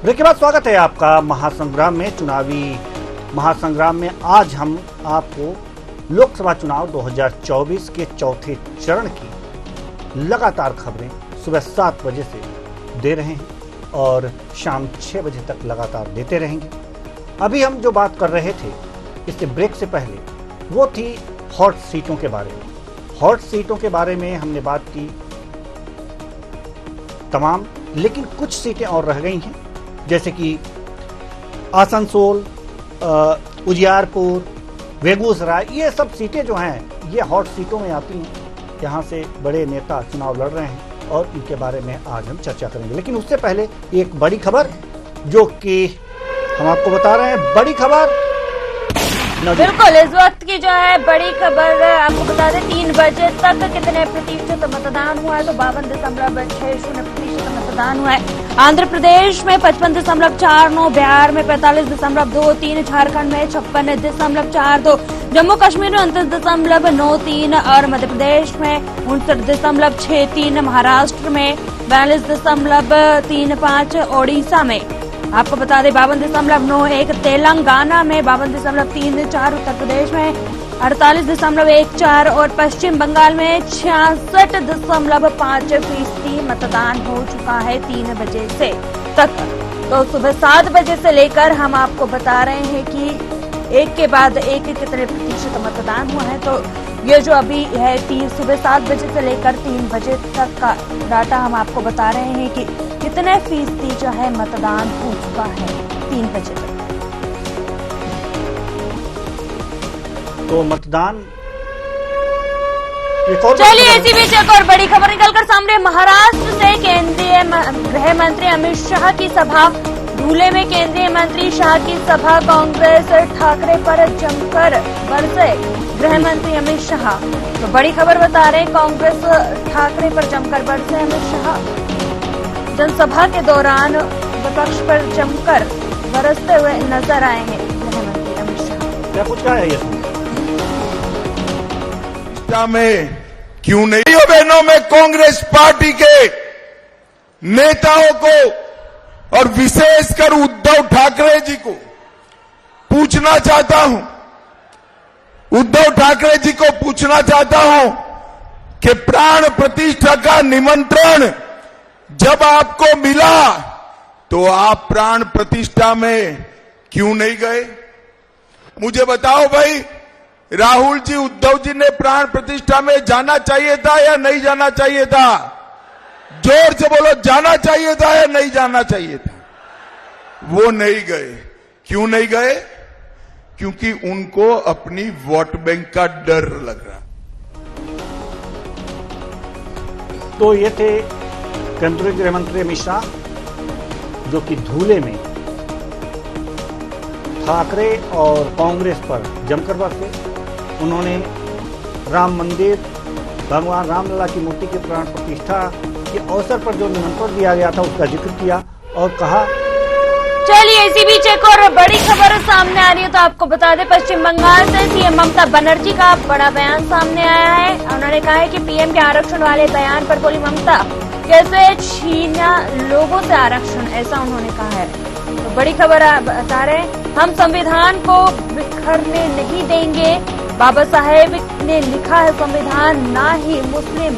Break के बाद स्वागत है आपका महासंग्राम में। चुनावी महासंग्राम में आज हम आपको लोकसभा चुनाव 2024 के चौथे चरण की लगातार खबरें सुबह 7 बजे से दे रहे हैं और शाम 6 बजे तक लगातार देते रहेंगे। अभी हम जो बात कर रहे थे इससे ब्रेक से पहले वो थी हॉट सीटों के बारे में। हॉट सीटों के बारे में हमने बात की तमाम, लेकिन कुछ सीटें और रह गई हैं, जैसे कि आसनसोल, उजियारपुर, बेगूसराय। ये सब सीटें जो हैं ये हॉट सीटों में आती हैं। यहाँ से बड़े नेता चुनाव लड़ रहे हैं और इनके बारे में आज हम चर्चा करेंगे। लेकिन उससे पहले एक बड़ी खबर जो कि हम आपको बता रहे हैं। बड़ी खबर बिल्कुल, इस वक्त की जो है बड़ी खबर आपको बता दें, 3 बजे तक कितने प्रतिशत मतदान हुआ है तो 52.60% मतदान हुआ है। आंध्र प्रदेश में 55.49, बिहार में 45.23, झारखंड में 56.42, जम्मू कश्मीर में 29.93 और मध्य प्रदेश में 59.63, महाराष्ट्र में 42.35, ओडिशा में आपको बता दें 52.91, तेलंगाना में 52.34, उत्तर प्रदेश में 48.14 और पश्चिम बंगाल में 66.5% मतदान हो चुका है 3 बजे से तक। तो सुबह 7 बजे से लेकर हम आपको बता रहे हैं कि एक के बाद एक कितने प्रतिशत मतदान हुआ है। तो ये जो अभी है सुबह 7 बजे से लेकर 3 बजे तक का डाटा हम आपको बता रहे हैं कि कितने फीसदी जो है मतदान हो चुका है 3 बजे तक। तो मतदान चलिए इसी बीच एक और बड़ी खबर निकलकर सामने। महाराष्ट्र से केंद्रीय गृह मंत्री अमित शाह की सभा। धूले में केंद्रीय मंत्री शाह की सभा, कांग्रेस ठाकरे पर जमकर बरसे गृह मंत्री अमित शाह। तो बड़ी खबर बता रहे हैं, कांग्रेस ठाकरे पर जमकर बरसे अमित शाह। जनसभा के दौरान विपक्ष पर जमकर बरसते हुए नजर आए हैं गृह मंत्री अमित शाह। क्या कुछ कहा है ये में क्यों नहीं हो बहनों, में कांग्रेस पार्टी के नेताओं को और विशेषकर उद्धव ठाकरे जी को पूछना चाहता हूं, उद्धव ठाकरे जी को पूछना चाहता हूं कि प्राण प्रतिष्ठा का निमंत्रण जब आपको मिला तो आप प्राण प्रतिष्ठा में क्यों नहीं गए? मुझे बताओ भाई, राहुल जी, उद्धव जी ने प्राण प्रतिष्ठा में जाना चाहिए था या नहीं जाना चाहिए था? जोर से बोलो, जाना चाहिए था या नहीं जाना चाहिए था? वो नहीं गए। क्यों नहीं गए? क्योंकि उनको अपनी वोट बैंक का डर लग रहा। तो ये थे केंद्रीय गृह मंत्री अमित शाह जो कि धूले में ठाकरे और कांग्रेस पर जमकर बरसे। उन्होंने राम मंदिर, भगवान रामलला की मूर्ति की प्राण प्रतिष्ठा के अवसर पर जो निमंत्रण दिया गया था उसका जिक्र किया और कहा। चलिए इसी बीच एक और बड़ी खबर सामने आ रही है। तो आपको बता दें, पश्चिम बंगाल से सीएम ममता बनर्जी का बड़ा बयान सामने आया है। उन्होंने कहा है कि पीएम के आरक्षण वाले बयान पर बोली ममता, कैसे छीना लोगों से आरक्षण, ऐसा उन्होंने कहा है। तो बड़ी खबर बता रहे हैं, हम संविधान को बिखरने नहीं देंगे। बाबा साहेब ने लिखा है संविधान, ना ही मुस्लिम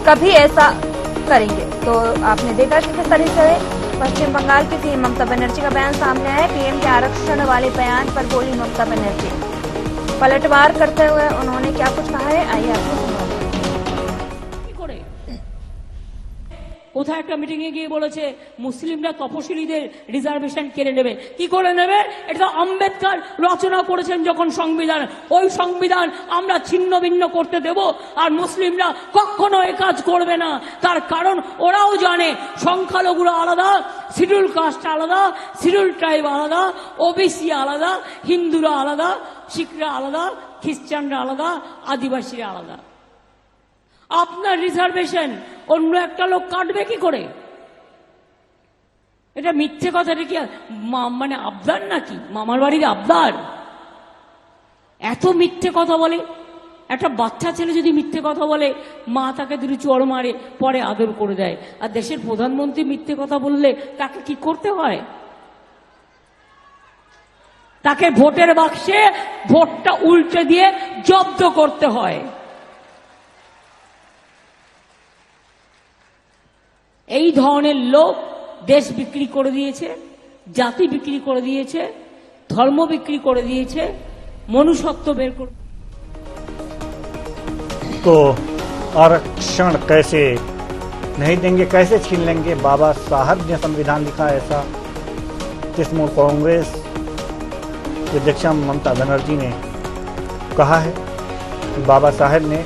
कभी ऐसा करेंगे। तो आपने देखा कि किस तरह से पश्चिम बंगाल की सीएम ममता बनर्जी का बयान सामने आया है। पीएम के आरक्षण वाले बयान पर बोली ममता बनर्जी। पलटवार करते हुए उन्होंने क्या कुछ कहा है, आइए आपको सुनाते हैं। কোথায় একটা মিটিং এ গিয়ে বলেছে মুসলিমরা তপশিলীদের রিজার্ভেশন কেড়ে নেবে। কি করে নেবে? এটা আম্বেদকর রচনা করেছেন যখন সংবিধান, ওই সংবিধান আমরা ছিন্ন ভিন্ন করতে দেব আর মুসলিমরা কখনো এই কাজ করবে না। তার কারণ ওরাও জানে সংখ্যালঘুরা আলাদা, শিডিউল কাস্ট আলাদা, শিডিউল ট্রাইব আলাদা, ওবিসি আলাদা, হিন্দুরা আলাদা, শিখরা আলাদা, খ্রিস্টানরা আলাদা, আদিবাসীরা আলাদা। আপনার রিজার্ভেশন অন্য একটা লোক কাটবে কি করে? এটা মিথ্যে কথা, কি মানে আবদার নাকি? মামার বাড়ির আবদার? এত মিথ্যে কথা বলে, একটা বাচ্চা ছেলে যদি মিথ্যে কথা বলে মা তাকে দুটি চড় মারে, পরে আদর করে দেয়। আর দেশের প্রধানমন্ত্রী মিথ্যে কথা বললে তাকে কি করতে হয়? তাকে ভোটের বাক্সে ভোটটা উল্টে দিয়ে জব্দ করতে হয়। এই ধরনের লোক দেশ বিক্রি করে দিয়েছে, জাতি বিক্রি করে দিয়েছে, ধর্ম বিক্রি করে দিয়েছে, মনুষ্যত্ব বের করে। तो आरक्षण कैसे नहीं देंगे, कैसे छीन लेंगे? बाबा साहब ने संविधान लिखा ऐसा तृणमूल कांग्रेस की अध्यक्षा ममता बनर्जी ने कहा है कि बाबा साहब ने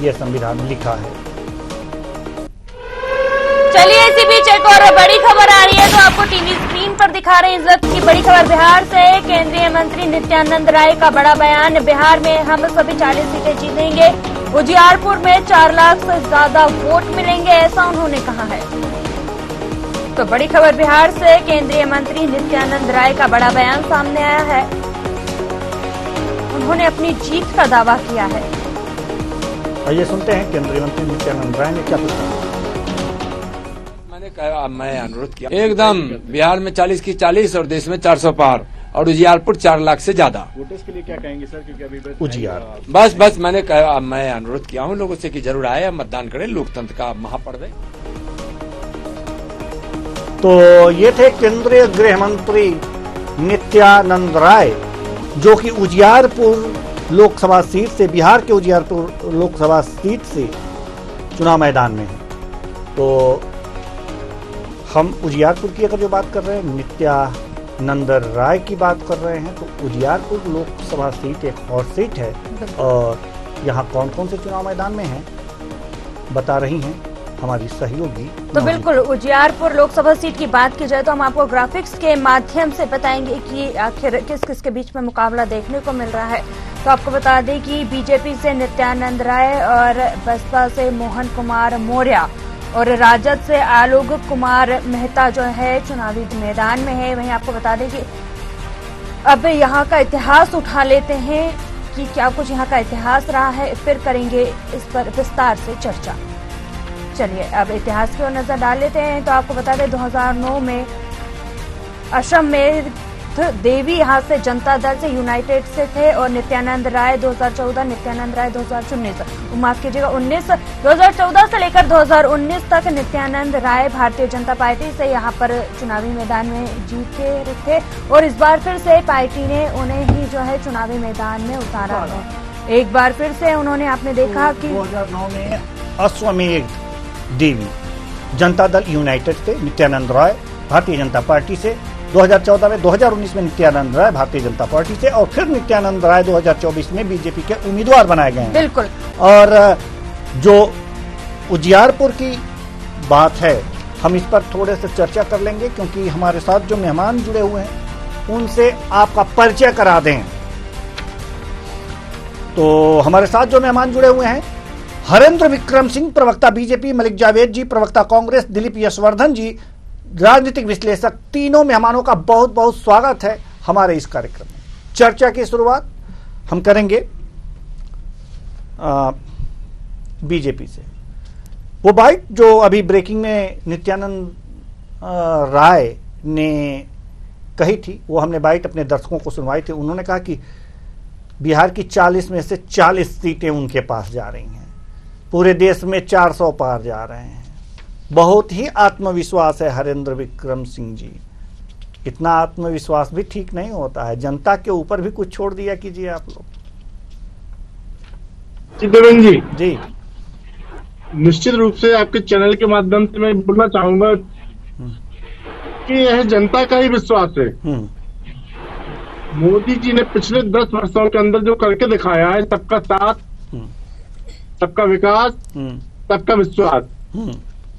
यह संविधान लिखा है। चलिए इसी बीच एक और बड़ी खबर आ रही है तो आपको टीवी स्क्रीन पर दिखा रहे हैं इस वक्त की बड़ी खबर। बिहार से केंद्रीय मंत्री नित्यानंद राय का बड़ा बयान। बिहार में हम सभी 40 सीटें जीतेंगे, उजियारपुर में 4 लाख से ज्यादा वोट मिलेंगे, ऐसा उन्होंने कहा है। तो बड़ी खबर बिहार से केंद्रीय मंत्री नित्यानंद राय का बड़ा बयान सामने आया है। उन्होंने अपनी जीत का दावा किया है। आइए सुनते हैं केंद्रीय मंत्री नित्यानंद राय ने क्या कुछ कहा। मैं अनुरोध किया एकदम बिहार में 40 की 40 और देश में 400 पार और उजियारपुर 4 लाख से ज्यादा। वोटर्स के लिए क्या कहेंगे सर, क्योंकि अभी उजियार बस मैं अनुरोध किया हूँ लोगों से कि जरूर आए, मतदान करें, लोकतंत्र का महापर्व है। तो ये थे केंद्रीय गृह मंत्री नित्यानंद राय, जो कि उजियारपुर लोकसभा सीट से, बिहार के उजियारपुर लोकसभा सीट से चुनाव मैदान में है। तो हम उजियारपुर की अगर जो बात कर रहे हैं, नित्यानंद राय की बात कर रहे हैं, तो उजियारपुर लोकसभा सीट एक और सीट है और यहाँ कौन कौन से चुनाव मैदान में हैं बता रही हैं हमारी सहयोगी। तो बिल्कुल उजियारपुर लोकसभा सीट की बात की जाए तो हम आपको ग्राफिक्स के माध्यम से बताएंगे कि आखिर किस किस के बीच में मुकाबला देखने को मिल रहा है। तो आपको बता दें कि बीजेपी से नित्यानंद राय और बसपा से मोहन कुमार मौर्य और राजद से आलोक कुमार मेहता जो है चुनावी मैदान में है। वहीं आपको बता दें कि अब यहाँ का इतिहास उठा लेते हैं कि क्या कुछ यहाँ का इतिहास रहा है, फिर करेंगे इस पर विस्तार से चर्चा। चलिए अब इतिहास की ओर नजर डाल लेते हैं। तो आपको बता दें 2009 में असम में देवी यहाँ से जनता दल से यूनाइटेड से थे और नित्यानंद राय 2014, नित्यानंद राय 2019, माफ कीजिएगा 2014 से लेकर 2019 तक नित्यानंद राय भारतीय जनता पार्टी से यहाँ पर चुनावी मैदान में जीते थे और इस बार फिर से पार्टी ने उन्हें ही जो है चुनावी मैदान में उतारा है। एक बार फिर से उन्होंने आपने देखा कि 2009 में अश्वमेध देवी जनता दल यूनाइटेड से, नित्यानंद राय भारतीय जनता पार्टी से, 2014 में, 2019 में नित्यानंद राय भारतीय जनता पार्टी से और फिर नित्यानंद राय 2024 में बीजेपी के उम्मीदवार बनाए गए हैं। बिल्कुल। और जो उजियारपुर की बात है हम इस पर थोड़े से चर्चा कर लेंगे क्योंकि हमारे साथ जो मेहमान जुड़े हुए हैं उनसे आपका परिचय करा दें। तो हमारे साथ जो मेहमान जुड़े हुए हैं, हरेंद्र विक्रम सिंह प्रवक्ता बीजेपी, मलिक जावेद जी प्रवक्ता कांग्रेस, दिलीप यशवर्धन जी राजनीतिक विश्लेषक, तीनों मेहमानों का बहुत बहुत स्वागत है हमारे इस कार्यक्रम में। चर्चा की शुरुआत हम करेंगे बीजेपी से। वो बाइट जो अभी ब्रेकिंग में नित्यानंद राय ने कही थी वो हमने बाइट अपने दर्शकों को सुनवाई थी। उन्होंने कहा कि बिहार की 40 में से 40 सीटें उनके पास जा रही हैं, पूरे देश में 400 पार जा रहे हैं। बहुत ही आत्मविश्वास है हरेंद्र विक्रम सिंह जी। इतना आत्मविश्वास भी ठीक नहीं होता है, जनता के ऊपर भी कुछ छोड़ दिया कीजिए आप लोग। देवेंद्र जी जी निश्चित रूप से आपके चैनल के माध्यम से मैं बोलना चाहूंगा कि यह जनता का ही विश्वास है। मोदी जी ने पिछले 10 वर्षों के अंदर जो करके दिखाया है, सबका साथ, सबका विकास, सबका विश्वास,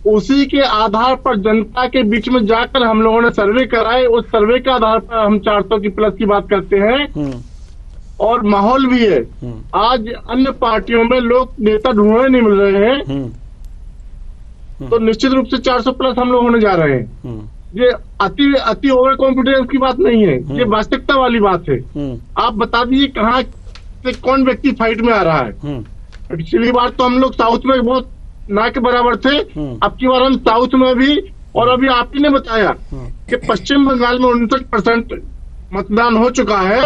उसी के आधार पर जनता के बीच में जाकर हम लोगों ने सर्वे कराए। उस सर्वे के आधार पर हम 400 की प्लस की बात करते हैं और माहौल भी है। आज अन्य पार्टियों में लोग नेता ढूंढने नहीं मिल रहे हैं, तो निश्चित रूप से 400 प्लस हम लोग होने जा रहे हैं। ये अति ओवर कॉन्फिडेंस की बात नहीं है, ये वास्तविकता वाली बात है। आप बता दीजिए कहाँ से कौन व्यक्ति फाइट में आ रहा है। पिछली बार तो हम लोग साउथ में बहुत ना के बराबर थे, अब की बार हम साउथ में भी, और अभी आप ही ने बताया कि पश्चिम बंगाल में 59% मतदान हो चुका है,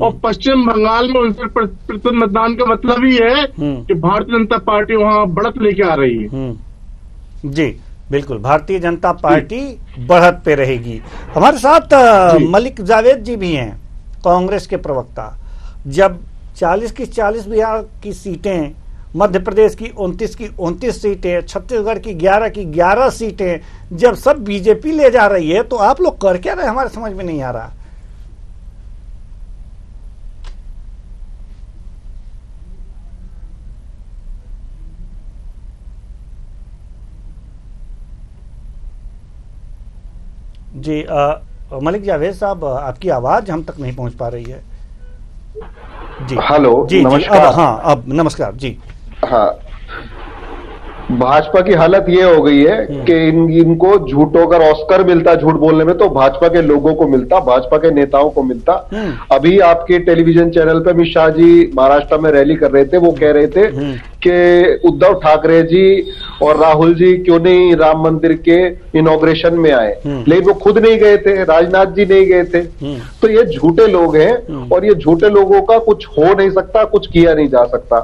और पश्चिम बंगाल में 59% मतदान का मतलब ही है कि भारतीय जनता पार्टी वहां बढ़त लेके आ रही है। जी बिल्कुल, भारतीय जनता पार्टी बढ़त पे रहेगी। हमारे साथ मलिक जावेद जी भी हैं, कांग्रेस के प्रवक्ता। जब 40 की 40 बिहार की सीटें, मध्य प्रदेश की 29 की 29 सीटें, छत्तीसगढ़ की 11 की 11 सीटें जब सब बीजेपी ले जा रही है, तो आप लोग कर क्या रहे, हमारे समझ में नहीं आ रहा। जी मलिक जावेद साहब, आपकी आवाज हम तक नहीं पहुंच पा रही है। जी हेलो, जी नमस्कार। अब नमस्कार जी। हाँ, भाजपा की हालत ये हो गई है कि इनको झूठों का ऑस्कर मिलता झूठ बोलने में, तो भाजपा के लोगों को मिलता, भाजपा के नेताओं को मिलता। अभी आपके टेलीविजन चैनल पे अमित शाह जी महाराष्ट्र में रैली कर रहे थे, वो कह रहे थे कि उद्धव ठाकरे जी और राहुल जी क्यों नहीं राम मंदिर के इनॉग्रेशन में आए, लेकिन वो खुद नहीं गए थे, राजनाथ जी नहीं गए थे। तो ये झूठे लोग हैं, और ये झूठे लोगों का कुछ हो नहीं सकता, कुछ किया नहीं जा सकता।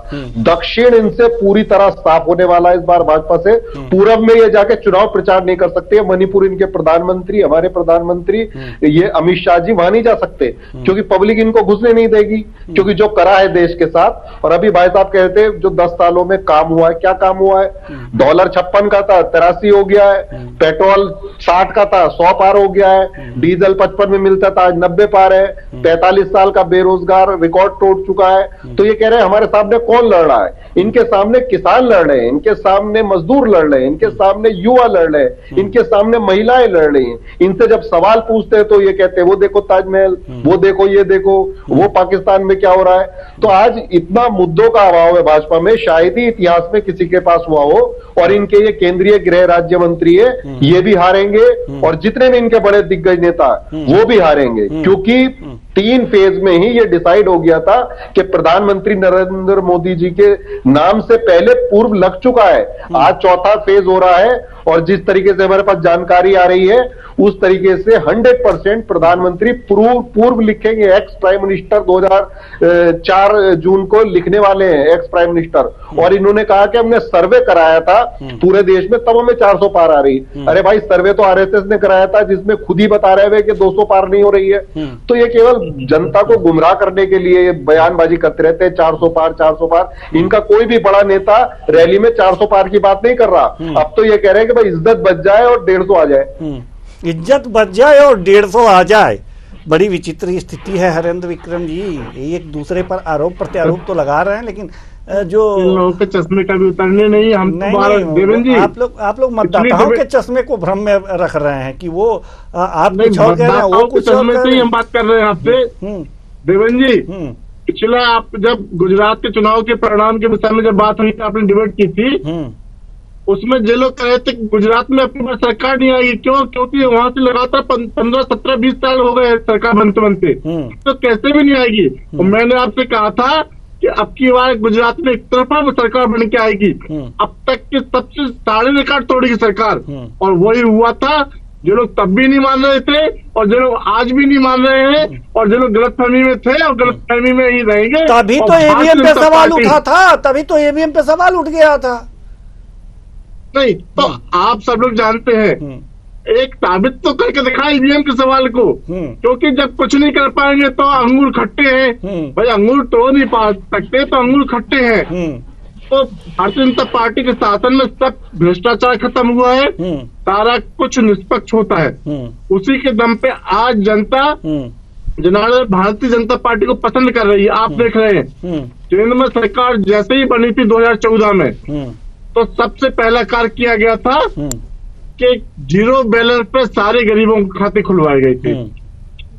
दक्षिण इनसे पूरी तरह साफ होने वाला है इस बार भाजपा से। पूरब में ये जाके चुनाव प्रचार नहीं कर सकते। मणिपुर इनके प्रधानमंत्री, हमारे प्रधानमंत्री ये अमित शाह जी वहां नहीं जा सकते, क्योंकि पब्लिक इनको घुसने नहीं देगी, क्योंकि जो करा है देश के साथ। और अभी भाई साहब कहते हैं जो 10 सालों में काम हुआ है, क्या काम हुआ है? डॉलर 56 का था, 83 हो गया है। पेट्रोल 60 का था, 100 पार हो गया है। डीजल 55 में मिलता था, आज 90 पार है। 45 साल का बेरोजगार रिकॉर्ड तोड़ चुका है। तो ये कह रहे हैं हमारे सामने कौन लड़ रहा है? इनके सामने किसान लड़ रहे हैं, इनके सामने मजदूर लड़ रहे हैं, इनके सामने युवा लड़ रहे हैं, इनके सामने महिलाएं लड़ रही हैं। इनसे जब सवाल पूछते हैं तो ये कहते हैं वो देखो ताजमहल, वो देखो, ये देखो, वो पाकिस्तान में क्या हो रहा है। तो आज इतना मुद्दों का अभाव है भाजपा में, शायद ही इतिहास में किसी के पास हुआ हो। और इनके ये केंद्रीय गृह राज्य मंत्री है, ये भी हारेंगे, और जितने भी इनके बड़े दिग्गज नेता वो भी हारेंगे, क्योंकि 3 फेज में ही ये डिसाइड हो गया था कि प्रधानमंत्री नरेंद्र मोदी जी के नाम से पहले पूर्व लग चुका है। आज 4था फेज हो रहा है, और जिस तरीके से हमारे पास जानकारी आ रही है उस तरीके से 100% प्रधानमंत्री पूर्व लिखेंगे। एक्स प्राइम मिनिस्टर 2004 जून को लिखने वाले हैं, एक्स प्राइम मिनिस्टर। और इन्होंने कहा कि हमने सर्वे कराया था पूरे देश में, तब हमें 400 पार आ रही। अरे भाई, सर्वे तो आरएसएस ने कराया था, जिसमें खुद ही बता रहे हैं कि 200 पार नहीं हो रही है। तो ये केवल जनता को गुमराह करने के लिए बयानबाजी करते रहते हैं, 400 पार 400 पार। इनका कोई भी बड़ा नेता रैली में 400 पार की बात नहीं कर रहा। अब तो ये कह रहे हैं कि भाई इज्जत बच जाए और 150 आ जाए। इज्जत बच जाए और 150 आ जाए। बड़ी विचित्र स्थिति है हरेंद्र विक्रम जी। एक दूसरे पर आरोप प्रत्यारोप तो लगा रहे हैं, लेकिन जो लोगों के चश्मे का भी उतरने नहीं, हम देवेंद्र जी, आप लोग मतदाताओं के चश्मे को भ्रम में रख रहे हैं कि वो आप कुछ और कह रहे हैं, वो कुछ और कह रहे हैं। हम बात कर रहे हैं आपसे देवेंद्र जी। पिछला आप जब गुजरात के चुनाव के परिणाम के विषय में जब बात हुई थी, आपने डिबेट की थी, उसमें जो लोग कह रहे थे गुजरात में अपनी बार सरकार नहीं आएगी, क्यों? क्योंकि वहां से लगातार 15, 17, 20 साल हो गए सरकार बनते बनते, तो कैसे भी नहीं आएगी। और मैंने आपसे कहा था कि अब की बार गुजरात में एक तरफा सरकार बन के आएगी। अब तक के सबसे सारे रिकॉर्ड तोड़ेगी सरकार, और वही हुआ था। जो लोग तब भी नहीं मान रहे थे, और जो लोग आज भी नहीं मान रहे हैं, और जो लोग गलतफहमी में थे और गलतफहमी में ही रहेंगे। तभी तो ईवीएम पे सवाल उठा था, तभी तो ईवीएम पे सवाल उठ गया था। नहीं तो आप सब लोग जानते हैं, एक साबित तो करके दिखा ईवीएम के सवाल को, क्योंकि जब कुछ नहीं कर पाएंगे तो अंगूर खट्टे हैं। भाई अंगूर तो नहीं पा सकते तो अंगूर खट्टे हैं। तो भारतीय जनता पार्टी के शासन में सब भ्रष्टाचार खत्म हुआ है, सारा कुछ निष्पक्ष होता है। उसी के दम पे आज जनता जनार्दन भारतीय जनता पार्टी को पसंद कर रही है। आप देख रहे हैं केंद्र में सरकार जैसे ही बनी थी 2014 में, तो सबसे पहला कार्य किया गया था कि 0 बैलेंस पे सारे गरीबों के खाते खुलवाए गए थे।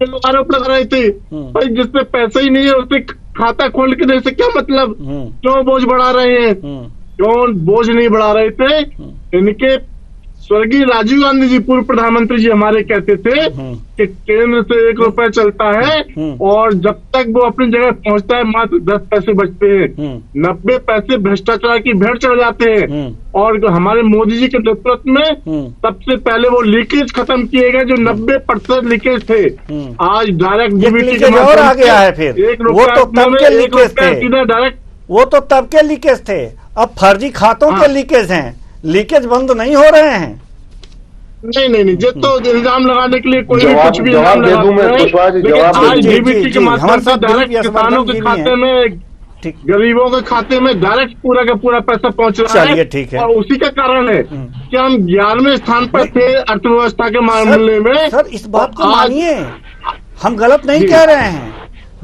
लोग आरोप लगा रहे थे भाई जिसपे पैसे ही नहीं है उससे खाता खोल के देने से क्या मतलब, क्यों बोझ बढ़ा रहे हैं? क्यों बोझ नहीं बढ़ा रहे थे? इनके स्वर्गीय राजीव गांधी जी, पूर्व प्रधानमंत्री जी हमारे कहते थे कि केंद्र से 1 रुपया चलता है और जब तक वो अपनी जगह पहुंचता है मात्र 10 पैसे बचते हैं, 90 पैसे भ्रष्टाचार की भेंट चढ़ जाते हैं। और हमारे मोदी जी के नेतृत्व में सबसे पहले वो लीकेज खत्म किए गए, जो 90% लीकेज थे। आज डायरेक्ट डीबीटी के और आ गया है फिर, 1 वो तो तब के लीकेज थे, सीधा डायरेक्ट, वो तो तब के लीकेज थे, अब फर्जी खातों के लीकेज हैं, लीकेज बंद नहीं हो रहे हैं। नहीं, जो तो इल्जाम लगाने के लिए कोई भी कुछ भी जवाब दे दूं मैं कुशवाहा जी, जवाब आज जी, डीबीटी जी, के माध्यम से डायरेक्ट किसानों के खाते में, ठीक, गरीबों के खाते में डायरेक्ट पूरा का पूरा पैसा पहुंच रहा है। चलिए ठीक है। और उसी का कारण है कि हम 11वें स्थान पर थे अर्थव्यवस्था के मामले में। सर इस बात को आज- मानिए, हम गलत नहीं कह रहे हैं,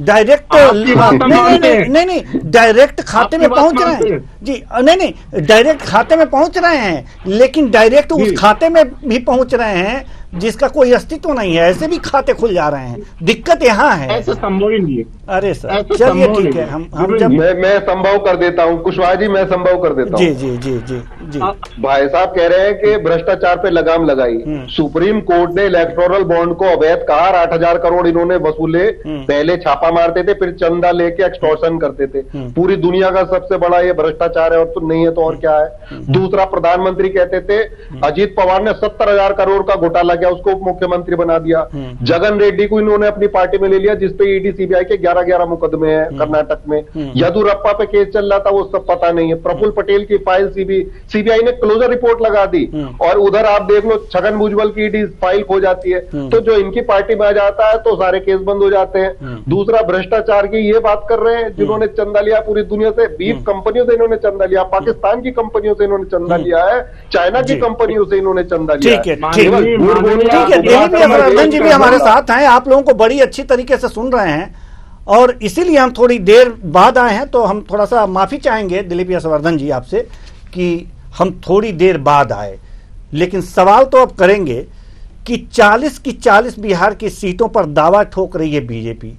डायरेक्ट आपकी बात हम मानते हैं। नहीं, डायरेक्ट खाते में आपकी बात पहुंच रहे मानते हैं हैं। जी, नहीं, डायरेक्ट खाते में पहुंच रहे हैं, लेकिन डायरेक्ट उस खाते में भी पहुंच रहे हैं जिसका कोई अस्तित्व नहीं है, ऐसे भी खाते खुल जा रहे हैं। दिक्कत यहाँ है। ऐसे संभव ही नहीं है। अरे सर ऐसे चलिए संभव ठीक नहीं है, है। हम जब मैं संभव कर देता हूं कुशवाहा जी, मैं संभव कर देता जी हूं। जी जी जी जी भाई साहब कह रहे हैं कि भ्रष्टाचार पे लगाम लगाई। सुप्रीम कोर्ट ने इलेक्टोरल बॉन्ड को अवैध कहा, 8,000 करोड़ इन्होंने वसूले। पहले छापा मारते थे, फिर चंदा लेके एक्सटॉर्शन करते थे। पूरी दुनिया का सबसे बड़ा ये भ्रष्टाचार है, और तो नहीं है तो और क्या है। दूसरा, प्रधानमंत्री कहते थे अजीत पवार ने 70,000 करोड़ का घोटाला किया, उसको उप मुख्यमंत्री बना दिया। जगन रेड्डी को इन्होंने अपनी पार्टी में ले लिया, जिसपे ईडी सीबीआई के 11 मुकदमे हैं कर्नाटक में। येदुरप्पा पे केस चल रहा था, वो सब पता नहीं है। प्रफुल्ल पटेल की फाइल सीबीआई ने क्लोजर रिपोर्ट लगा दी, और उधर आप देख लो छगन भुजबल की ईडी फाइल खो जाती है। तो जो इनकी पार्टी में आ जाता है तो सारे केस बंद हो जाते हैं। दूसरा, भ्रष्टाचार की ये बात कर रहे हैं जिन्होंने चंदा लिया पूरी दुनिया से। 20 कंपनियों से इन्होंने चंदा लिया, पाकिस्तान की कंपनियों से इन्होंने चंदा लिया है, चाइना की कंपनियों से इन्होंने चंदा लिया ठीक है, है। ठीक केवल है, झूठ बोलने ठीक है। आपको दिलीप बात करना यशवर्धन जी भी चाहिए। हमारे साथ हैं, आप लोगों को बड़ी अच्छी तरीके से सुन रहे हैं, और इसीलिए हम थोड़ी देर बाद आए हैं। तो हम थोड़ा सा माफी चाहेंगे दिलीप यशवर्धन जी आपसे कि हम थोड़ी देर बाद आए, लेकिन सवाल तो अब करेंगे कि 40 की 40 बिहार की सीटों पर दावा ठोक रही है बीजेपी,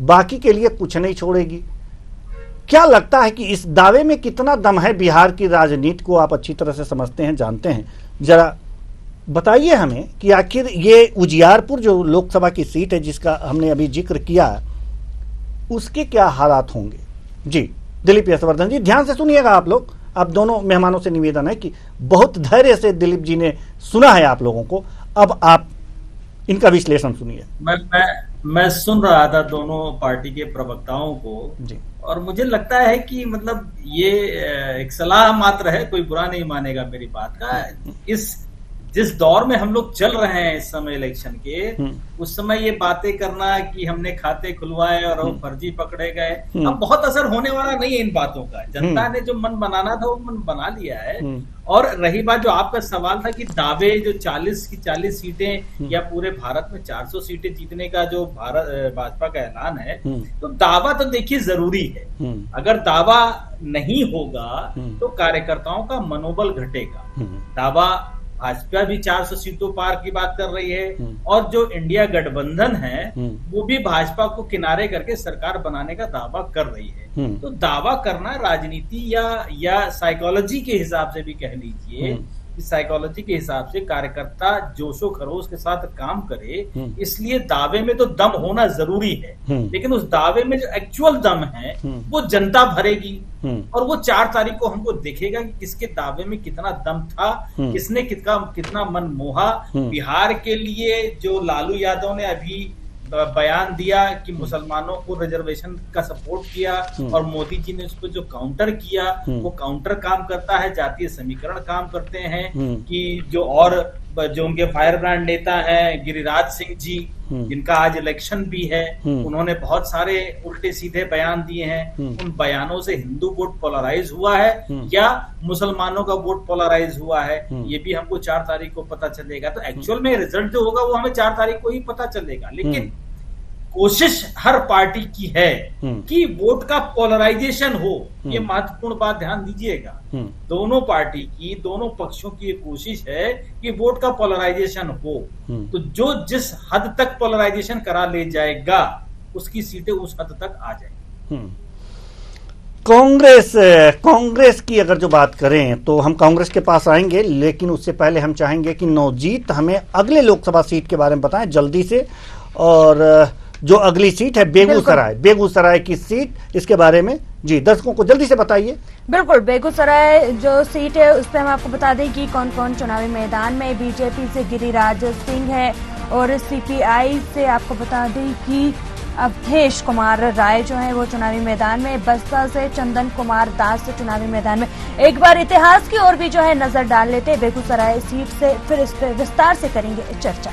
बाकी के लिए कुछ नहीं छोड़ेगी। क्या लगता है कि इस दावे में कितना दम है? बिहार की राजनीति को आप अच्छी तरह से समझते हैं, जानते हैं, जरा बताइए हमें कि आखिर ये उजियारपुर जो लोकसभा की सीट है जिसका हमने अभी जिक्र किया, उसके क्या हालात होंगे? जी दिलीप यशवर्धन जी ध्यान से सुनिएगा। आप लोग, आप दोनों मेहमानों से निवेदन है कि बहुत धैर्य से दिलीप जी ने सुना है आप लोगों को, अब आप इनका विश्लेषण सुनिए। मैं सुन रहा था दोनों पार्टी के प्रवक्ताओं को जी, और मुझे लगता है कि मतलब ये एक सलाह मात्र है, कोई बुरा नहीं मानेगा मेरी बात का। जिस दौर में हम लोग चल रहे हैं इस समय इलेक्शन के, उस समय ये बातें करना कि हमने खाते खुलवाए और हम फर्जी पकड़े गए, अब बहुत असर होने वाला नहीं है इन बातों का। जनता ने जो मन बनाना था वो मन बना लिया है। और रही बात जो आपका सवाल था कि दावे जो 40 की 40 सीटें या पूरे भारत में 400 सीटें जीतने का जो भाजपा का ऐलान है, तो दावा तो देखिए जरूरी है। अगर दावा नहीं होगा तो कार्यकर्ताओं का मनोबल घटेगा। दावा भाजपा भी 400 सीटों पार की बात कर रही है, और जो इंडिया गठबंधन है वो भी भाजपा को किनारे करके सरकार बनाने का दावा कर रही है। तो दावा करना राजनीति या साइकोलॉजी के हिसाब से भी कह लीजिए, साइकोलॉजी के हिसाब से कार्यकर्ता जोशो खरोश के साथ काम करे, इसलिए दावे में तो दम होना जरूरी है। लेकिन उस दावे में जो एक्चुअल दम है वो जनता भरेगी, और वो 4 तारीख को हमको देखेगा कि किसके दावे में कितना दम था, किसने कितना मन मोहा। बिहार के लिए जो लालू यादव ने अभी बयान दिया कि मुसलमानों को रिजर्वेशन का सपोर्ट किया, और मोदी जी ने उसको जो काउंटर किया वो काउंटर काम करता है, जातीय समीकरण काम करते हैं। कि जो उनके फायर ब्रांड नेता हैं गिरिराज सिंह जी, जिनका आज इलेक्शन भी है, उन्होंने बहुत सारे उल्टे सीधे बयान दिए हैं। उन बयानों से हिंदू वोट पोलराइज हुआ है या मुसलमानों का वोट पोलराइज हुआ है, ये भी हमको 4 तारीख को पता चलेगा। तो एक्चुअल में रिजल्ट जो होगा वो हमें 4 तारीख को ही पता चलेगा। लेकिन कोशिश हर पार्टी की है कि वोट का पोलराइजेशन हो, ये महत्वपूर्ण बात ध्यान दीजिएगा। दोनों पार्टी की, दोनों पक्षों की ये कोशिश है कि वोट का पोलराइजेशन हो। तो जो जिस हद तक पोलराइजेशन करा ले जाएगा उसकी सीटें उस हद तक आ जाएंगी। कांग्रेस की अगर जो बात करें तो हम कांग्रेस के पास आएंगे, लेकिन उससे पहले हम चाहेंगे कि नवजीत हमें अगले लोकसभा सीट के बारे में बताएं जल्दी से। और जो अगली सीट है बेगूसराय की सीट, इसके बारे में जी दर्शकों को जल्दी से बताइए। बिल्कुल, बेगूसराय जो सीट है उस पर हम आपको बता दें कि कौन कौन चुनावी मैदान में। बीजेपी से गिरिराज सिंह है और सीपीआई से आपको बता दें कि अवधेश कुमार राय जो है वो चुनावी मैदान में। बसपा से चंदन कुमार दास से चुनावी मैदान में। एक बार इतिहास की ओर भी जो है नजर डाल लेते हैं बेगूसराय सीट से, फिर इस पर विस्तार से करेंगे चर्चा।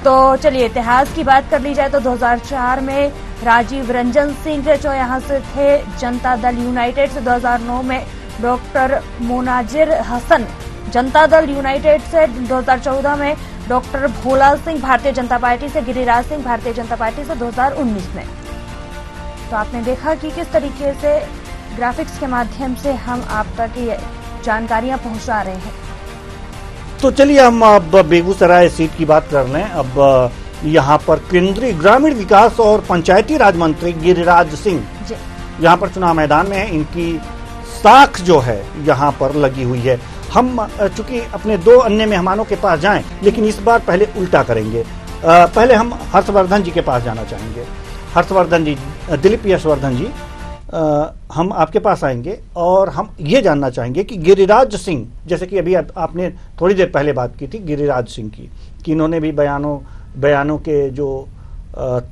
तो चलिए इतिहास की बात कर ली जाए तो 2004 में राजीव रंजन सिंह जो यहाँ से थे जनता दल यूनाइटेड से। 2009 में डॉक्टर मोनाजिर हसन जनता दल यूनाइटेड से। 2014 में डॉक्टर भोला सिंह भारतीय जनता पार्टी से। गिरिराज सिंह भारतीय जनता पार्टी से 2019 में। तो आपने देखा कि किस तरीके से ग्राफिक्स के माध्यम से हम आप तक ये जानकारियां पहुंचा रहे हैं। तो चलिए हम अब बेगूसराय सीट की बात कर लें। अब यहाँ पर केंद्रीय ग्रामीण विकास और पंचायती राज मंत्री गिरिराज सिंह यहाँ पर चुनाव मैदान में है। इनकी साख जो है यहाँ पर लगी हुई है। हम चूंकि अपने दो अन्य मेहमानों के पास जाएं, लेकिन इस बार पहले उल्टा करेंगे। पहले हम हर्षवर्धन जी के पास जाना चाहेंगे। हर्षवर्धन जी, दिलीप यशवर्धन जी, हम आपके पास आएंगे और हम ये जानना चाहेंगे कि गिरिराज सिंह, जैसे कि अभी आपने थोड़ी देर पहले बात की थी गिरिराज सिंह की, कि इन्होंने भी बयानों के जो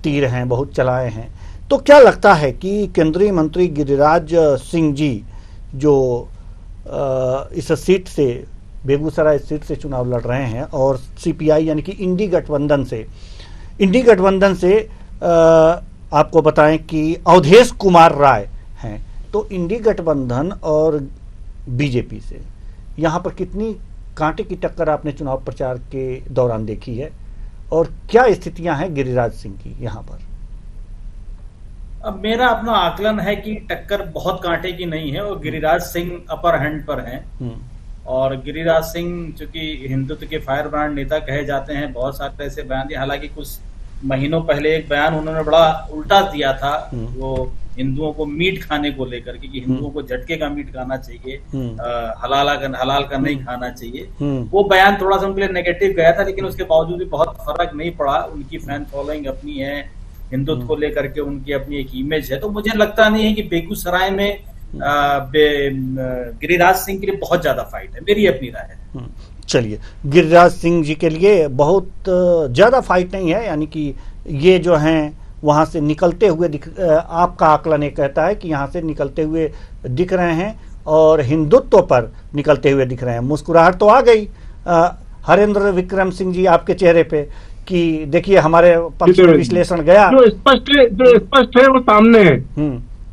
तीर हैं बहुत चलाए हैं। तो क्या लगता है कि केंद्रीय मंत्री गिरिराज सिंह जी जो इस सीट से, बेगूसराय सीट से चुनाव लड़ रहे हैं और सीपीआई यानी कि इंडी गठबंधन से आपको बताएं कि अवधेश कुमार राय हैं, तो इंडी गठबंधन और बीजेपी से यहाँ पर कितनी कांटे की टक्कर आपने चुनाव प्रचार के दौरान देखी है और क्या स्थितियां हैं गिरिराज सिंह की यहाँ पर? अब मेरा अपना आकलन है कि टक्कर बहुत कांटे की नहीं है और गिरिराज सिंह अपर हैंड पर हैं। और गिरिराज सिंह चूंकि हिंदुत्व के फायर ब्रांड नेता कहे जाते हैं, बहुत सारे ऐसे बयान दिए। हालांकि कुछ महीनों पहले एक बयान उन्होंने बड़ा उल्टा दिया था, वो हिंदुओं को मीट खाने को लेकर कि हिंदुओं को झटके का मीट खाना चाहिए, हलाल का नहीं खाना चाहिए। वो बयान थोड़ा सा उनके लिए नेगेटिव गया था, लेकिन उसके बावजूद भी बहुत फर्क नहीं पड़ा। उनकी फैन फॉलोइंग अपनी है, हिंदुत्व को लेकर के उनकी अपनी एक इमेज है। तो मुझे लगता नहीं है कि बेगूसराय में गिरिराज सिंह के लिए बहुत ज्यादा फाइट है, मेरी अपनी राय है। चलिए, गिरिराज सिंह जी के लिए बहुत ज्यादा फाइट नहीं है, यानी कि ये जो हैं वहां से निकलते हुए आपका आकलन ये कहता है कि यहाँ से निकलते हुए दिख रहे हैं और हिंदुत्व पर निकलते हुए दिख रहे हैं। मुस्कुराहट तो आ गई हरेंद्र विक्रम सिंह जी आपके चेहरे पे कि देखिए हमारे पक्ष में विश्लेषण गया। जो स्पष्ट है वो सामने है।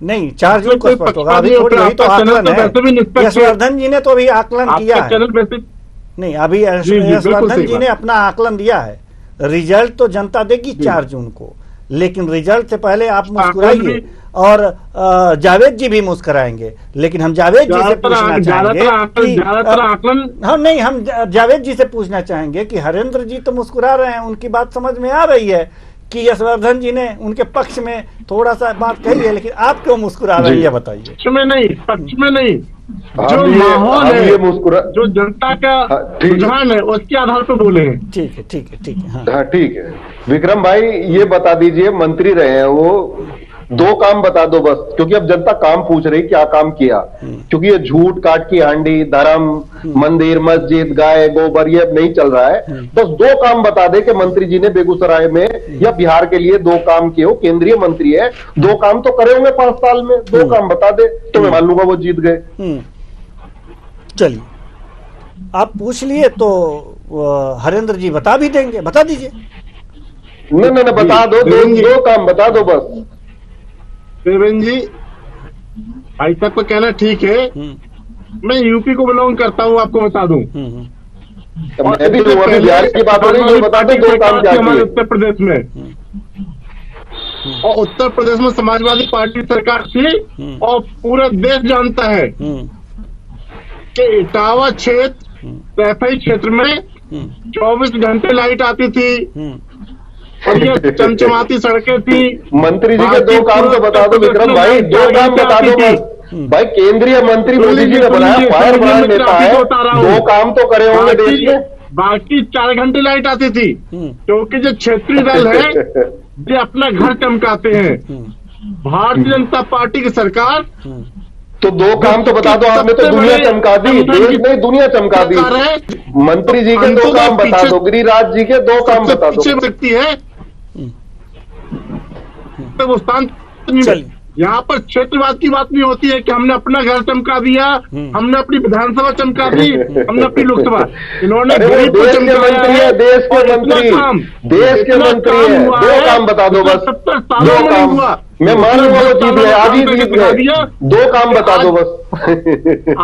नहीं, 4 जून को स्पष्ट होगा। अभी थोड़ी यही तो आकलन है। यशवर्धन जी ने तो अभी आकलन किया है। नहीं, अभी यशवर्धन जी ने अपना आकलन दिया है। रिजल्ट तो जनता देगी 4 जून को, लेकिन रिजल्ट से पहले आप मुस्कुराइए और जावेद जी भी मुस्कुराएंगे। लेकिन हम जावेद जी से पूछना चाहेंगे हम जावेद जी से पूछना चाहेंगे कि हरेंद्र जी तो मुस्कुरा रहे हैं, उनकी बात समझ में आ रही है कि यशवर्धन जी ने उनके पक्ष में थोड़ा सा बात कही है, लेकिन आप क्यों मुस्कुरा रही है बताइए? पक्ष में नहीं, जो माहौल है, जो जनता का रुझान है, उसके आधार पर बोले हैं। ठीक है। हाँ ठीक है। विक्रम भाई ये बता दीजिए, मंत्री रहे हैं वो, 2 काम बता दो बस, क्योंकि अब जनता काम पूछ रही क्या काम किया, क्योंकि ये झूठ काट की हांडी, धर्म, मंदिर, मस्जिद, गाय, गोबर ये अब नहीं चल रहा है। बस 2 काम बता दे कि मंत्री जी ने बेगूसराय में या बिहार के लिए 2 काम किए हो, केंद्रीय मंत्री है, 2 काम तो करे होंगे 5 साल में, 2 काम बता दे तो मैं मान लूंगा वो जीत गए। चलिए, आप पूछ लिए तो हरेंद्र जी बता भी देंगे, बता दीजिए। नहीं बता दो, 2 काम बता दो बस। देवेंद्र जी भाई तक को कहना ठीक है, मैं यूपी को बिलोंग करता हूँ, आपको बता दूं। मैं भी बिहार की बात हो रही है, बता दो 2 काम क्या हमारे उत्तर प्रदेश में, और उत्तर प्रदेश में समाजवादी पार्टी सरकार थी और पूरा देश जानता है कि इटावा क्षेत्र, तैफई क्षेत्र में 24 घंटे लाइट आती थी, और ये चमचमाती सड़कें थी। मंत्री जी के दो काम तो बता दो विक्रम भाई, दो काम बता दो बस। भाई केंद्रीय मंत्री मोदी जी ने बनाया, फायर ब्रांड नेता है, दो काम तो करे होंगे देश में। बाकी 4 घंटे लाइट आती थी, क्योंकि जो क्षेत्रीय दल है ये अपना घर चमकाते हैं। भारतीय जनता पार्टी की सरकार, तो दो काम तो बता दो, आपने तो दुनिया चमका दी, देश नहीं दुनिया चमका दी। मंत्री जी के दो काम बता दो, गिरिराज जी के दो काम बता दो। पीछे सकती है तो वो शांत। यहाँ पर क्षेत्रवाद की बात नहीं होती है कि हमने अपना घर चमका दिया, हमने अपनी विधानसभा चमका दी, हमने अपनी लोकसभा। इन्होंने गरीब को चमकाया है, देश के मंत्री है, दो काम बता दो बस, 70 सालों में नहीं हुआ। मैं मान लूंगा वो जीत गए, आधी जीत गए, दो काम बता दो बस।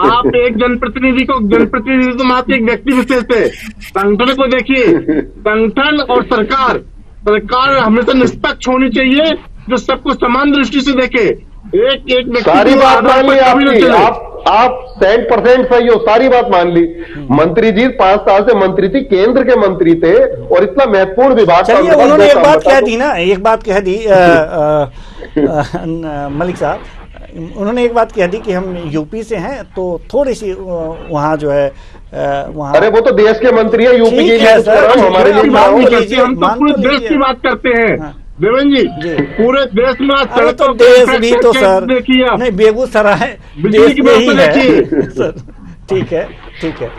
आप एक जनप्रतिनिधि तो मात्र एक व्यक्ति विशेष है, संगठन को देखिए। संगठन और सरकार हमेशा निष्पक्ष होनी चाहिए, जो सबको समान दृष्टि से देखे। एक सारी बात मान ली आपकी, आप 100% सही हो, सारी बात मान ली। मंत्री जी 5 साल से मंत्री थी, केंद्र के मंत्री थे और इतना महत्वपूर्ण विभाग। चलिए, उन्होंने एक बात कह दी ना, एक बात कह दी मलिक साहब, उन्होंने एक बात कह दी कि हम यूपी से हैं, तो थोड़ी सी वहाँ जो है वहाँ। अरे वो तो देश के मंत्री है, यूपी के लिए हमारे लिए हम तो पूरे देश की बात करते हैं देवेंद्र जी, पूरे देश में अरे तो देश भी तो सर नहीं, बेगूसराय देश में ही है सर। ठीक है,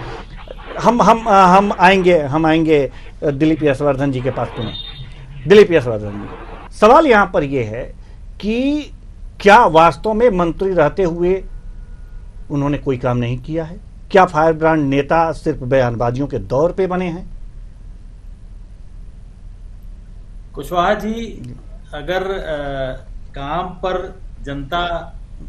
हम आएंगे दिलीप यशवर्धन जी के पास पुणे। दिलीप यशवर्धन जी, सवाल यहाँ पर यह है कि क्या वास्तव में मंत्री रहते हुए उन्होंने कोई काम नहीं किया है? क्या फायर ब्रांड नेता सिर्फ बयानबाजियों के दौर पे बने हैं? कुशवाहा जी, अगर काम पर जनता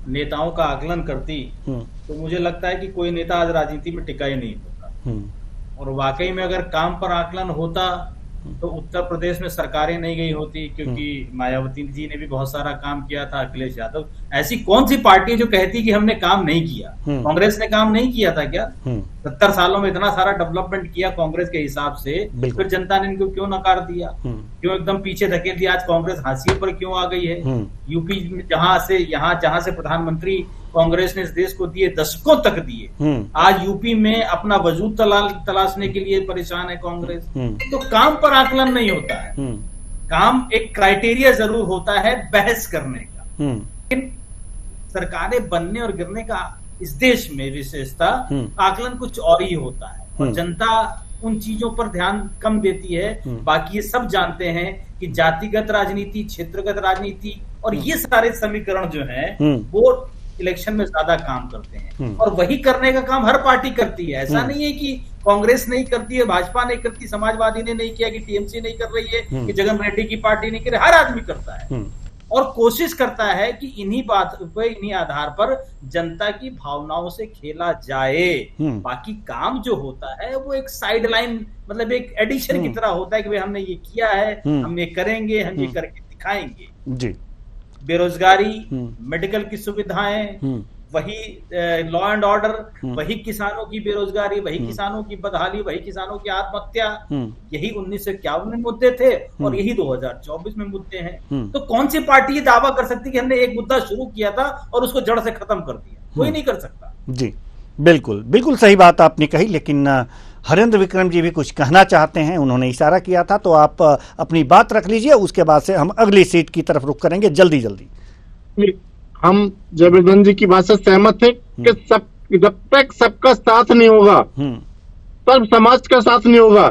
नेताओं का आकलन करती तो मुझे लगता है कि कोई नेता आज राजनीति में टिका ही नहीं होता। और वाकई में अगर काम पर आकलन होता तो उत्तर प्रदेश में सरकारें नहीं गई होती, क्योंकि मायावती जी ने भी बहुत सारा काम किया था, अखिलेश यादव। ऐसी कौन सी पार्टी जो कहती कि हमने काम नहीं किया? कांग्रेस ने काम नहीं किया था क्या? 70 सालों में इतना सारा डेवलपमेंट किया कांग्रेस के हिसाब से, फिर जनता ने इनको क्यों नकार दिया, क्यों एकदम पीछे धकेल दिया? आज कांग्रेस हाशिए पर क्यों आ गई है? यूपी में जहां से प्रधानमंत्री कांग्रेस ने इस देश को दिए, दशकों तक दिए, आज यूपी में अपना वजूद तलाशने के लिए परेशान है कांग्रेस। तो काम पर आकलन नहीं होता है, काम एक क्राइटेरिया जरूर होता है बहस करने का। लेकिन सरकारें बनने और गिरने का इस देश में विशेषता आकलन कुछ और ही होता है, और जनता उन चीजों पर ध्यान कम देती है। बाकी ये सब जानते हैं कि जातिगत राजनीति, क्षेत्रगत राजनीति और ये सारे समीकरण जो हैं वो इलेक्शन में ज्यादा काम करते हैं, और वही करने का काम हर पार्टी करती है। ऐसा नहीं है कि कांग्रेस नहीं करती है, भाजपा नहीं करती, समाजवादी ने नहीं किया, कि टीएमसी नहीं कर रही है, कि जगन रेड्डी की पार्टी नहीं कर रही। हर आदमी करता है और कोशिश करता है कि इन्हीं आधार पर जनता की भावनाओं से खेला जाए। बाकी काम जो होता है वो एक साइड लाइन, मतलब एक एडिशन की तरह होता है कि भाई हमने ये किया है, हम ये करेंगे, हम ये करके दिखाएंगे जी। बेरोजगारी, मेडिकल की सुविधाएं, वही लॉ एंड ऑर्डर, वही किसानों की बेरोजगारी, वही किसानों की बदहाली, वही किसानों की आत्महत्या, यही 1951 में मुद्दे थे और यही 2024 में मुद्दे हैं। तो कौन सी पार्टी ये दावा कर सकती कि हमने एक मुद्दा शुरू किया था और उसको जड़ से खत्म कर दिया? कोई नहीं कर सकता। जी बिल्कुल सही बात आपने कही, लेकिन हरेंद्र विक्रम जी भी कुछ कहना चाहते हैं, उन्होंने इशारा किया था, तो आप अपनी बात रख लीजिए, उसके बाद से हम अगली सीट की तरफ रुख करेंगे जल्दी। हम जयवर्धन जी की बात से सहमत थे कि जब तक सबका साथ नहीं होगा, सब समाज का साथ नहीं होगा,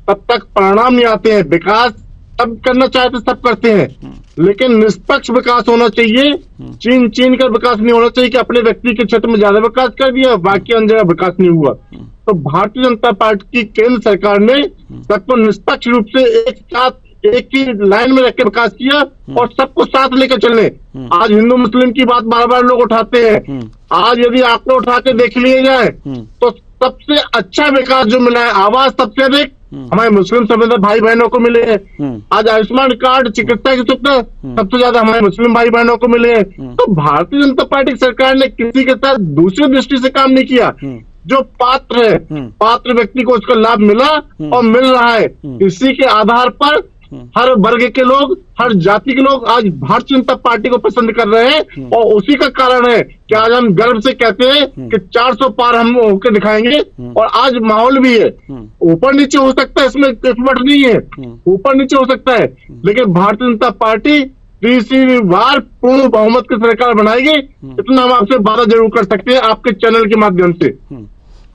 तब तक परिणाम नहीं आते हैं। विकास सब करना चाहते सब करते हैं, लेकिन निष्पक्ष विकास होना चाहिए। चीन का विकास नहीं होना चाहिए कि अपने व्यक्ति के क्षेत्र में ज्यादा विकास कर दिया, बाकी अन्य जगह विकास नहीं हुआ। तो भारतीय जनता पार्टी की केंद्र सरकार ने सबको निष्पक्ष रूप से एक साथ एक ही लाइन में रख के विकास किया और सबको साथ लेकर चलने। आज हिंदू मुस्लिम की बात बार बार लोग उठाते हैं, आज यदि आंकड़े उठा के देख लिए जाए तो सबसे अच्छा विकास जो मिला है, आवाज सबसे अधिक हमारे मुस्लिम समुदाय भाई बहनों को मिले हैं। आज आयुष्मान कार्ड, चिकित्सा की सुविधा सबसे ज्यादा हमारे मुस्लिम भाई बहनों को मिले हैं। तो भारतीय जनता पार्टी की सरकार ने किसी के साथ दूसरी दृष्टि से काम नहीं किया। जो पात्र है, पात्र व्यक्ति को उसका लाभ मिला और मिल रहा है, इसी के आधार पर हर वर्ग के लोग, हर जाति के लोग आज भारतीय जनता पार्टी को पसंद कर रहे हैं। और उसी का कारण है कि आज हम गर्व से कहते हैं कि 400 पार हम होकर दिखाएंगे। और आज माहौल भी है, ऊपर नीचे हो सकता है, इसमें मत नहीं है, ऊपर नीचे हो सकता है, लेकिन भारतीय जनता पार्टी तीसरी बार पूर्ण बहुमत की सरकार बनाएगी, इतना हम आपसे वादा जरूर कर सकते हैं आपके चैनल के माध्यम से।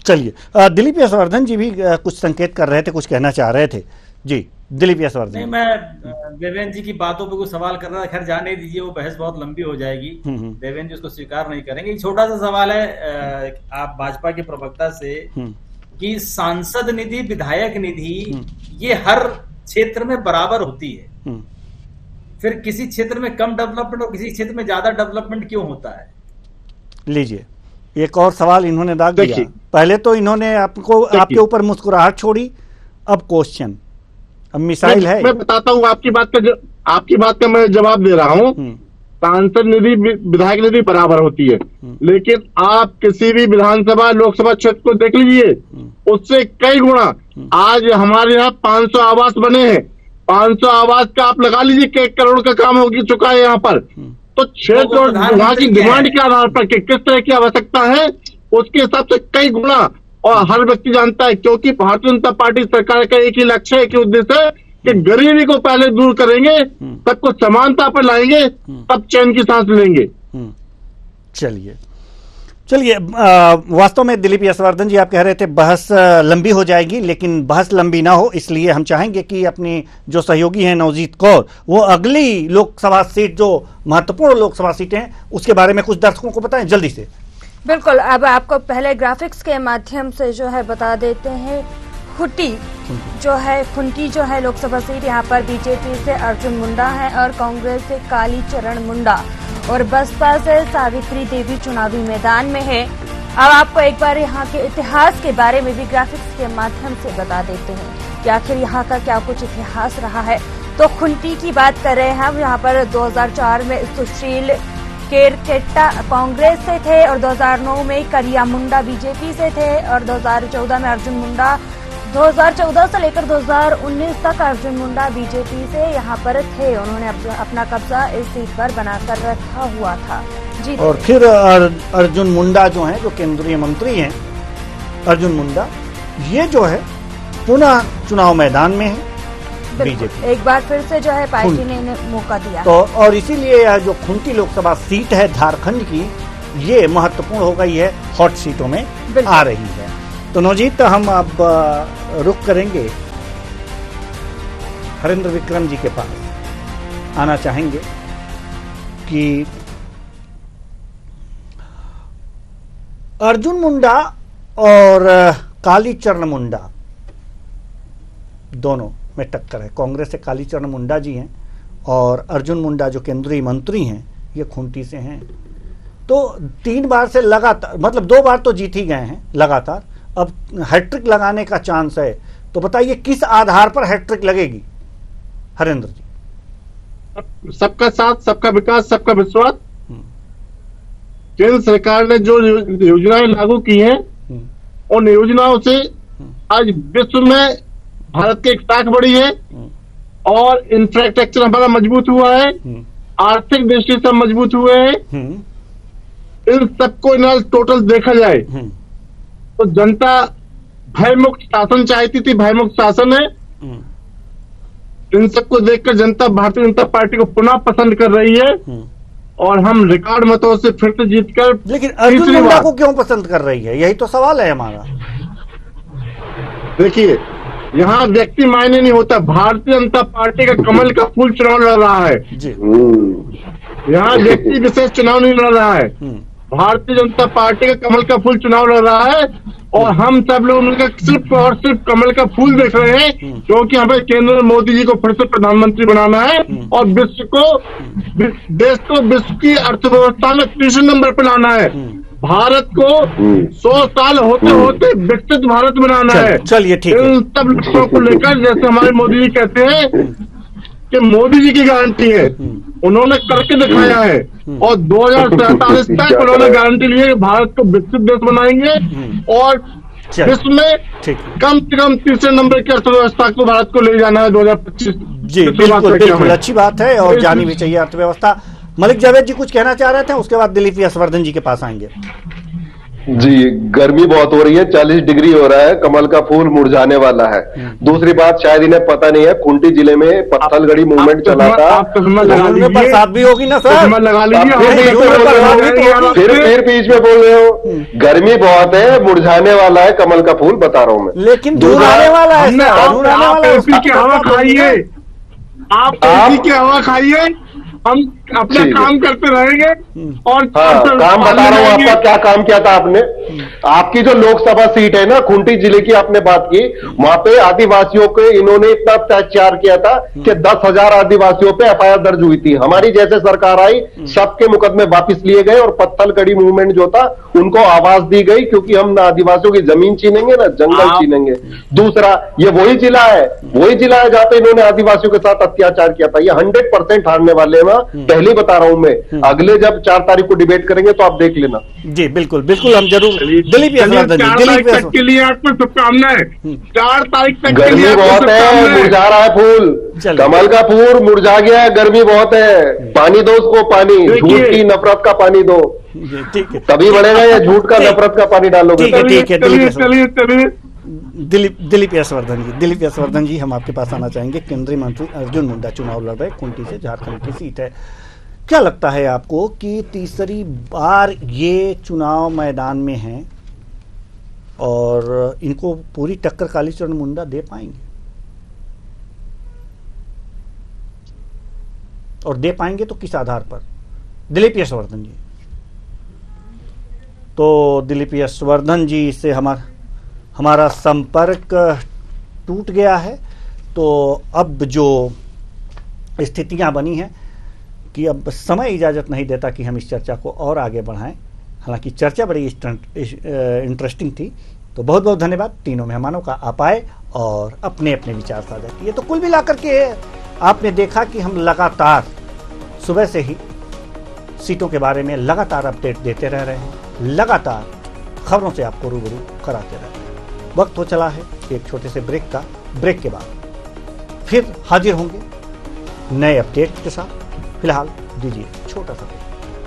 चलिए, दिलीप यशवर्धन जी भी कुछ संकेत कर रहे थे, कुछ कहना चाह रहे थे। जी दिलीप यशवर्धन। नहीं, मैं देवेंद्र जी की बातों पर कुछ सवाल कर रहा था, खैर जाने दीजिए, वो बहस बहुत लंबी हो जाएगी, देवेंद्र जी उसको स्वीकार नहीं करेंगे। एक छोटा सा सवाल है आप भाजपा के प्रवक्ता से कि सांसद निधि, विधायक निधि ये हर क्षेत्र में बराबर होती है, फिर किसी क्षेत्र में कम डेवलपमेंट और किसी क्षेत्र में ज्यादा डेवलपमेंट क्यों होता है? लीजिए, एक और सवाल इन्होंने दाग दिया। पहले तो इन्होंने आपके ऊपर मुस्कुराहट छोड़ी, अब क्वेश्चन, अब मिसाइल है। मैं बताता हूँ आपकी बात का मैं जवाब दे रहा हूँ। सांसद निधि, विधायक निधि बराबर होती है, लेकिन आप किसी भी विधानसभा लोकसभा क्षेत्र को देख लीजिए, उससे कई गुना आज हमारे यहाँ 500 आवास बने हैं। 500 आवास का आप लगा लीजिए कि 1 करोड़ का काम हो चुका है यहाँ पर। तो 6 करोड़ वहाँ की डिमांड के आधार पर किस तरह की आवश्यकता है, उसके हिसाब से कई गुना, और हर व्यक्ति जानता है, क्योंकि भारतीय जनता पार्टी सरकार का एक ही लक्ष्य है, एक ही उद्देश्य है कि गरीबी को पहले दूर करेंगे, सबको समानता पर लाएंगे, तब चैन की सांस लेंगे। चलिए, वास्तव में दिलीप यशवर्धन जी आप कह रहे थे बहस लंबी हो जाएगी, लेकिन बहस लंबी ना हो, इसलिए हम चाहेंगे कि अपनी जो सहयोगी हैं नवजीत कौर, वो अगली लोकसभा सीट, जो महत्वपूर्ण लोकसभा सीटें हैं, उसके बारे में कुछ दर्शकों को बताएं जल्दी से। बिल्कुल, अब आपको पहले ग्राफिक्स के माध्यम से जो है बता देते हैं। खुंटी जो है लोकसभा सीट, यहाँ पर बीजेपी से अर्जुन मुंडा है और कांग्रेस से कालीचरण मुंडा, और बसपा से सावित्री देवी चुनावी मैदान में है। अब आपको एक बार यहाँ के इतिहास के बारे में भी ग्राफिक्स के माध्यम से बता देते हैं कि आखिर यहाँ का क्या कुछ इतिहास रहा है। तो खुंटी की बात कर रहे हैं हम, यहाँ पर 2004 में सुशील केरकेट्टा कांग्रेस से थे और 2009 में करिया मुंडा बीजेपी से थे, और 2014 में अर्जुन मुंडा, 2014 से लेकर 2019 तक अर्जुन मुंडा बीजेपी से यहाँ पर थे। उन्होंने अपना कब्जा इस सीट पर बनाकर रखा हुआ था। जी, और फिर अर्जुन मुंडा जो हैं, जो केंद्रीय मंत्री हैं, अर्जुन मुंडा, ये जो है पुनः चुनाव मैदान में है बीजेपी। एक बार फिर से जो है पार्टी ने इन्हें मौका दिया तो, और इसीलिए जो खुंटी लोकसभा सीट है झारखंड की, ये महत्वपूर्ण हो गई है, हॉट सीटों में आ रही है। तो नवजीत, हम अब रुक करेंगे हरेंद्र विक्रम जी के पास, आना चाहेंगे कि अर्जुन मुंडा और कालीचरण मुंडा दोनों में टक्कर है। कांग्रेस से कालीचरण मुंडा जी हैं और अर्जुन मुंडा जो केंद्रीय मंत्री हैं, ये खुंटी से हैं। तो 3 बार से लगातार, मतलब 2 बार तो जीत ही गए हैं लगातार, अब हैट्रिक लगाने का चांस है। तो बताइए किस आधार पर हैट्रिक लगेगी हरेंद्र जी? सबका साथ, सबका विकास, सबका विश्वास। केंद्र सरकार ने जो योजनाएं लागू की हैं, उन योजनाओं से आज विश्व में भारत की एक ताक बढ़ी है, और इंफ्रास्ट्रक्चर हमारा मजबूत हुआ है, आर्थिक दृष्टि से मजबूत हुए हैं। इन सबको टोटल देखा जाए तो जनता भयमुक्त शासन चाहती थी, भयमुक्त शासन है। इन सबको देखकर जनता भारतीय जनता पार्टी को पुनः पसंद कर रही है, और हम रिकॉर्ड मतों से फिर से जीतकर। लेकिन अर्जुन मुंडा को क्यों पसंद कर रही है, यही तो सवाल है हमारा। देखिए, यहाँ व्यक्ति मायने नहीं होता, भारतीय जनता पार्टी का कमल का फूल चुनाव लड़ रहा है जी। यहाँ व्यक्ति विशेष चुनाव नहीं लड़ रहा है, भारतीय जनता पार्टी का कमल का फूल चुनाव लड़ रहा है, और हम सब लोग मिलकर सिर्फ और सिर्फ कमल का फूल देख रहे हैं, क्योंकि हमें केंद्र में मोदी जी को फिर से प्रधानमंत्री बनाना है, और विश्व को, देश को विश्व की अर्थव्यवस्था में 3 नंबर पर लाना है, भारत को 100 साल होते होते विकसित भारत बनाना है। चलिए ठीक है। इन सब लक्ष्यों को लेकर, जैसे हमारे मोदी जी कहते हैं कि मोदी जी की गारंटी है, उन्होंने करके दिखाया है, और 2047 तक उन्होंने गारंटी ली है कि भारत को विकसित देश बनाएंगे, और चलिए, विश्व में ठीक है। कम से कम तीसरे नंबर की अर्थव्यवस्था को भारत को ले जाना है 2025। जी बिल्कुल बिल्कुल, अच्छी बात है और जानी भी चाहिए अर्थव्यवस्था। मलिक जावेद जी कुछ कहना चाह रहे थे, उसके बाद दिलीप यशवर्धन जी के पास आएंगे। जी, गर्मी बहुत हो रही है, 40 डिग्री हो रहा है, कमल का फूल मुरझाने वाला है। दूसरी बात शायद इन्हें पता नहीं है, खूंटी जिले में पत्थलगड़ी मूवमेंट चला था। बरसात भी होगी ना सर, लगा फिर बीच में बोल रहे हो, गर्मी बहुत है, मुरझाने वाला है कमल का फूल, बता रहा हूं मैं। लेकिन दूर आने वाला है, आप एसी की हवा खाइए, आप एसी की हवा खाइए, हम अपना काम करते रहेंगे। और काम बता रहा हूँ आपका, क्या काम किया था आपने। आपकी जो लोकसभा सीट है ना, खूंटी जिले की आपने बात की, वहां पे आदिवासियों के इन्होंने इतना अत्याचार किया था कि 10,000 आदिवासियों पे एफआईआर दर्ज हुई थी। हमारी जैसे सरकार आई, सबके मुकदमे वापिस लिए गए और पत्थलगड़ी मूवमेंट जो था उनको आवाज दी गई, क्योंकि हम ना आदिवासियों की जमीन छीनेंगे ना जंगल छीनेंगे। दूसरा, ये वही जिला है जहां पे इन्होंने आदिवासियों के साथ अत्याचार किया था। ये 100% हारने वाले हैं, पहले बता रहा हूं मैं। अगले जब 4 तारीख को डिबेट करेंगे तो आप देख लेना। जी बिल्कुल बिल्कुल, हम जरूर। दिलीप यशवर्धन जी, 4 तारीख तक के लिए आपको शुभकामनाएं। 4 तारीख तक के गर्मी लिए बहुत है, मुरझा रहा है फूल, कमल का फूल मुरझा गया है, गर्मी बहुत है, पानी दो उसको, पानी, झूठ की नफरत का पानी दो, ठीक है, तभी बढ़ेगा। या झूठ का नफरत का पानी डालोगे। ठीक है, ठीक है। चलिए दिलीप यशवर्धन जी, हम आपके पास आना चाहेंगे। केंद्रीय मंत्री अर्जुन मुंडा चुनाव लड़ रहे, खूंटी से, झारखंड की सीट है। क्या लगता है आपको कि तीसरी बार ये चुनाव मैदान में हैं और इनको पूरी टक्कर कालीचरण मुंडा दे पाएंगे, और दे पाएंगे तो किस आधार पर? दिलीप यशवर्धन जी। तो दिलीप यशवर्धन जी से हमारा संपर्क टूट गया है। तो अब जो स्थितियां बनी हैं कि अब समय इजाज़त नहीं देता कि हम इस चर्चा को और आगे बढ़ाएं। हालांकि चर्चा बड़ी इंटरेस्टिंग थी। तो बहुत बहुत धन्यवाद तीनों मेहमानों का, आप आए और अपने अपने विचार साझा किए। तो कुल मिलाकर के आपने देखा कि हम लगातार सुबह से ही सीटों के बारे में लगातार अपडेट देते रह रहे हैं, लगातार खबरों से आपको रूबरू कराते रह रहे हैं। वक्त हो चला है एक छोटे से ब्रेक का। ब्रेक के बाद फिर हाजिर होंगे नए अपडेट के साथ। फिलहाल दीजिए छोटा सा ब्रेक।